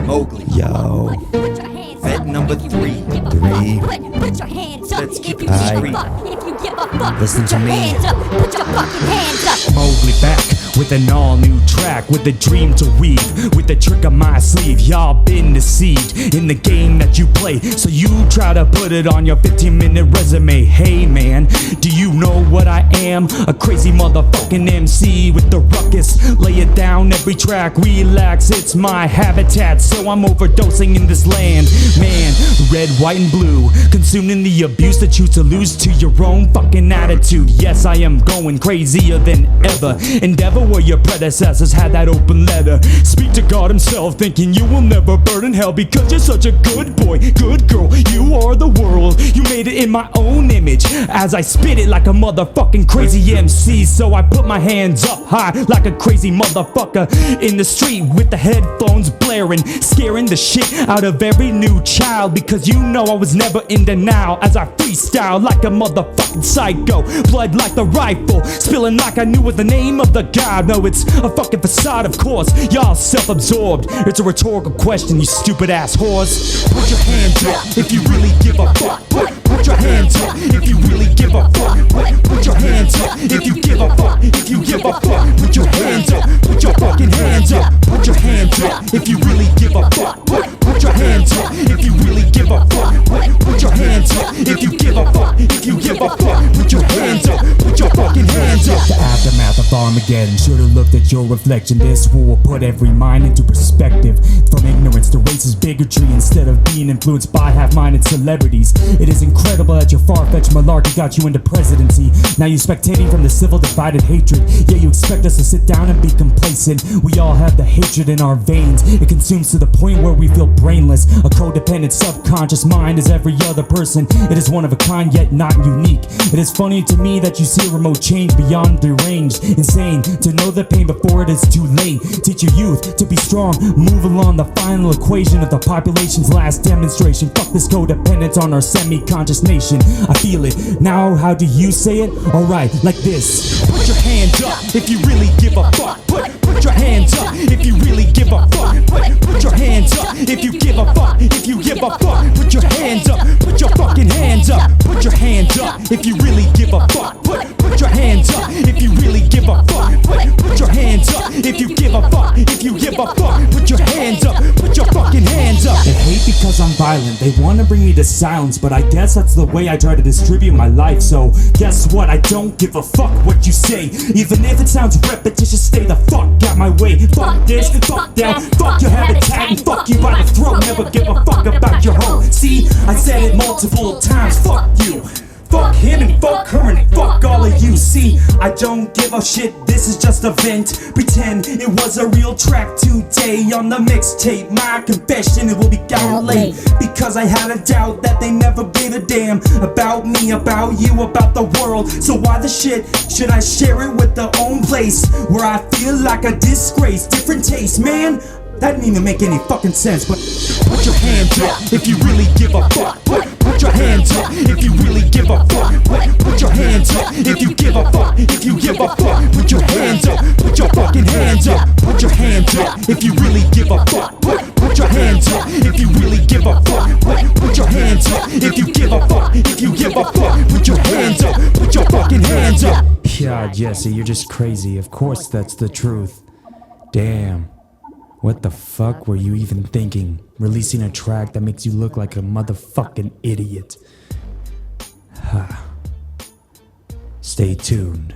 Mogley. Yo. Vet number 3. Let's keep it discreet. Listen to me. Mogley back with an all-new track, with a dream to weave, with a trick up my sleeve. Y'all been deceived in the game that you play, so you try to put it on your 15-minute resume. Hey man, do you know what I am? A crazy motherfucking MC with the ruckus. Lay it down every track, relax, it's my habitat, so I'm overdosing in this land. Man, red, white, and blue, consumed in the abuse that you to lose to your own fucking attitude. Yes, I am going crazier than ever. Endeavor where your predecessors had that open letter. Speak to God himself, thinking you will never burn in hell because you're such a good boy, good girl. You are the world, you made it in my own image, as I spit it like a motherfucking crazy MC. So I put my hands up high like a crazy motherfucker in the street with the headphones blaring, scaring the shit out of every new child, because you know I was never in denial as I freestyle like a motherfucking psycho. Blood like the rifle, spilling like I knew was the name of the god. No, it's a fucking facade, of course. Y'all self-absorbed. It's a rhetorical question, you stupid ass whores. Put your hands up if you really give a fuck. Put your hands up if you really give a fuck. Put your hands up if you give a fuck. If you give a fuck, put your hands up. Put your fucking hands up. Put your hands up if you really give a fuck. Put your hands up if you really give a fuck. Put your hands up if you give a fuck. If you give a fuck, put your hands up. Put your fucking hands up. The aftermath of Armageddon, should've looked at your reflection. This will put every mind into perspective, from ignorance to racist bigotry, instead of being influenced by half-minded celebrities. It is incredible that your far-fetched malarkey got you into presidency. Now you're spectating from the civil divided hatred, yet you expect us to sit down and be complacent. We all have the hatred in our veins. It consumes to the point where we feel brainless. A codependent subconscious mind is every other person. It is one of a kind, yet not unique. It is funny to me that you see a remote change beyond deranged. Insane to know the pain before it is too late. Teach your youth to be strong, move along the final equation of the population's last demonstration. Fuck this codependence on our semi-conscious nation. I feel it. Now how do you say it? Alright, like this. Put your hands up if you really give a fuck. Put your hands up if you really give a fuck. Put your hands up if you give a fuck. If you give a fuck, put your hands up. Put your fucking hands up. Put your hands up if you really give a fuck. Put your hands up if you really give a fuck. Put your hands up if you give a fuck. If you give a fuck, put your hands up. Put your fucking hands up. They hate because I'm violent. They wanna bring me to silence, but I guess that's the way I try to distribute my life. So guess what? I don't give a fuck what you say, even if it sounds repetitious. Stay the fuck out my way. Fuck this, fuck that, fuck your habitat, and fuck you by the throat. Never give a fuck about your home. See, I said it multiple times. Fuck you. Fuck him and fuck her and fuck all of you. See, I don't give a shit, this is just a vent. Pretend it was a real track today on the mixtape. My confession, it will be out late, because I had a doubt that they never gave a damn about me, about you, about the world. So why the shit should I share it with their own place, where I feel like a disgrace? Different taste, man. That didn't even make any fucking sense, but put your hands up if you really give a fuck. Put your hands up if you really give a fuck. Put your hands up if you give a fuck. If you give a fuck, put your hands up. Put your fucking hands up. Put your hands up if you really give a fuck. Put your hands up if you really give a fuck. Put your hands up if you give a fuck. If you give a fuck, put your hands up. Put your fucking hands up. Yeah, Jesse, you're just crazy. Of course that's the truth. Damn. What the fuck were you even thinking? Releasing a track that makes you look like a motherfucking idiot. Stay tuned.